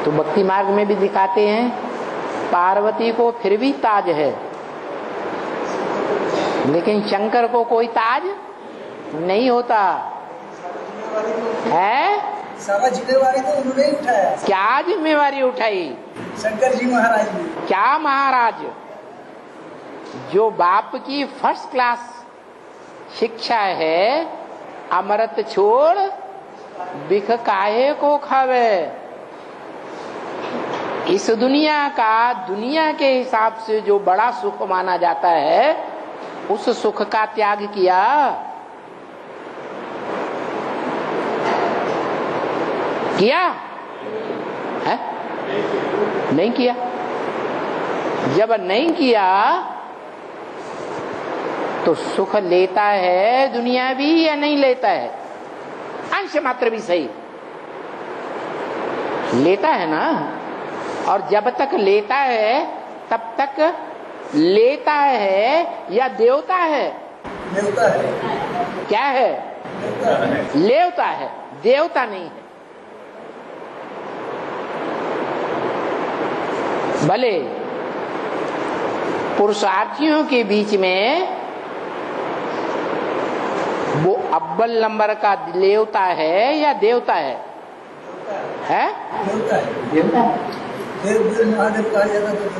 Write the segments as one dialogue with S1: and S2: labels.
S1: तो भक्ति मार्ग में भी दिखाते हैं पार्वती को फिर भी ताज है, लेकिन शंकर को कोई ताज नहीं होता है।
S2: सारा जिम्मेवारी तो उन्होंने ही उठाया।
S1: क्या जिम्मेवारी उठाई?
S2: शंकर जी महाराज ने।
S1: क्या महाराज? जो बाप की फर्स्ट क्लास शिक्षा है, अमृत छोड़ बिख काहे को खावे। इस दुनिया का दुनिया के हिसाब से जो बड़ा सुख माना जाता है, उस सुख का त्याग किया। किया है? नहीं किया। जब नहीं किया तो सुख लेता है दुनिया भी या नहीं लेता है? अंश मात्र भी सही लेता है ना। और जब तक लेता है तब तक लेता है या देवता है?
S2: देवता है।
S1: क्या है? लेवता है, देवता नहीं है। भले पुरुषार्थियों के बीच में वो अव्वल नंबर का लेवता है या देवता है?
S2: देवता है।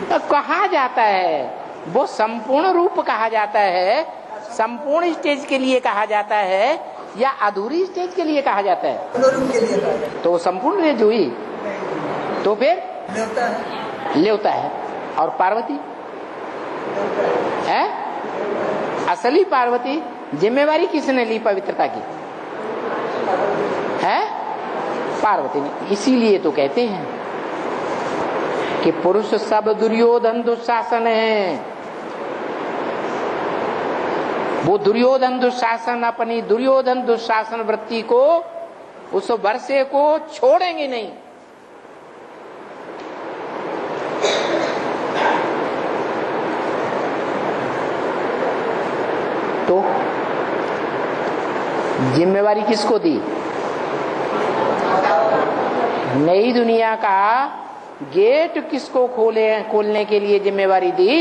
S1: तो कहा जाता है वो संपूर्ण रूप कहा जाता है, संपूर्ण स्टेज के लिए कहा जाता है या अधूरी स्टेज के लिए कहा जाता है? तो संपूर्ण रेंज हुई तो फिर लेवता है। और पार्वती है असली पार्वती। जिम्मेवारी किसने ली पवित्रता की? है पार्वती ने। इसीलिए तो कहते हैं कि पुरुष सब दुर्योधन दुशासन है। वो दुर्योधन दुशासन अपनी दुर्योधन दुशासन वृत्ति को, उस वर्षे को छोड़ेंगे नहीं। तो जिम्मेवारी किसको दी? नई दुनिया का गेट किसको खोलने के लिए जिम्मेवारी दी?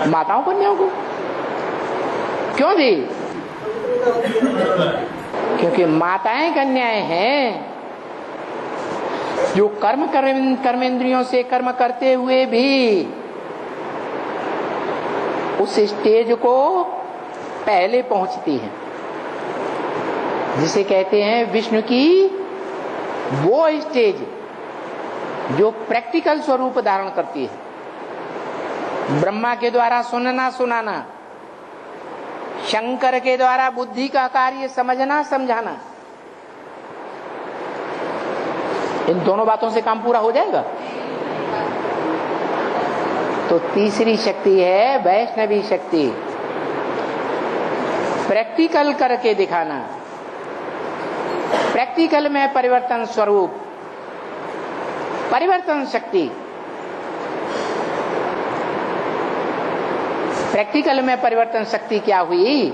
S1: माताओं कन्याओं को। क्यों दी? क्योंकि माताएं कन्याएं हैं जो कर्मेंद्रियों से कर्म करते हुए भी उस स्टेज को पहले पहुंचती हैं, जिसे कहते हैं विष्णु की वो स्टेज जो प्रैक्टिकल स्वरूप धारण करती है। ब्रह्मा के द्वारा सुनना सुनाना, शंकर के द्वारा बुद्धि का कार्य समझना समझाना, इन दोनों बातों से काम पूरा हो जाएगा। तो तीसरी शक्ति है वैष्णवी शक्ति, प्रैक्टिकल करके दिखाना, प्रैक्टिकल में परिवर्तन स्वरूप, परिवर्तन शक्ति। प्रैक्टिकल में परिवर्तन शक्ति क्या हुई?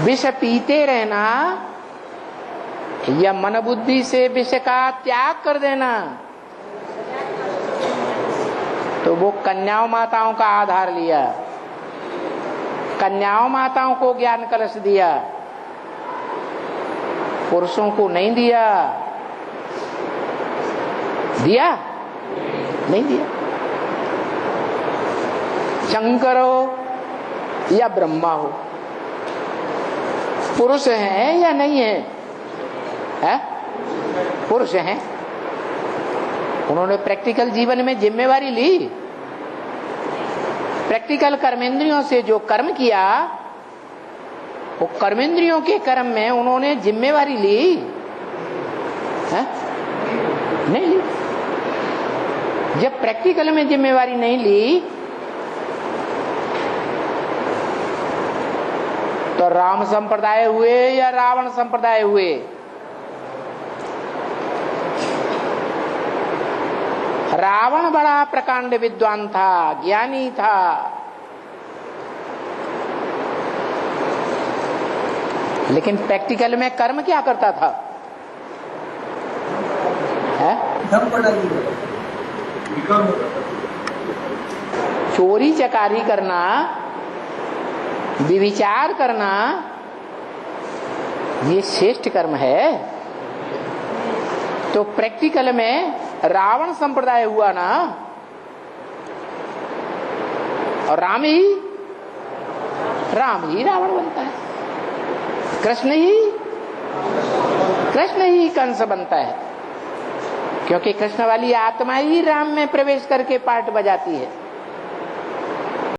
S1: विष पीते रहना या मन बुद्धि से विष का त्याग कर देना। तो वो कन्याओं माताओं का आधार लिया, कन्याओं माताओं को ज्ञान कलश दिया, पुरुषों को नहीं दिया। दिया? नहीं दिया। शंकर हो या ब्रह्मा हो, पुरुष हैं या नहीं है? है? पुरुष हैं। उन्होंने प्रैक्टिकल जीवन में जिम्मेवारी ली। प्रैक्टिकल कर्मेंद्रियों से जो कर्म किया, वो कर्मेंद्रियों के कर्म में उन्होंने जिम्मेवारी ली है? नहीं ली। जब प्रैक्टिकल में जिम्मेवारी नहीं ली तो राम संप्रदाय हुए या रावण संप्रदाय हुए? रावण बड़ा प्रकांड विद्वान था, ज्ञानी था, लेकिन प्रैक्टिकल में कर्म क्या करता था? है?
S2: धम पड़ा हुआ
S1: चोरी चकारी करना, विविचार करना, ये श्रेष्ठ कर्म है। तो प्रैक्टिकल में रावण संप्रदाय हुआ ना, और राम ही रावण बनता है, कृष्ण ही कंस बनता है, क्योंकि कृष्ण वाली आत्मा ही राम में प्रवेश करके पार्ट बजाती है।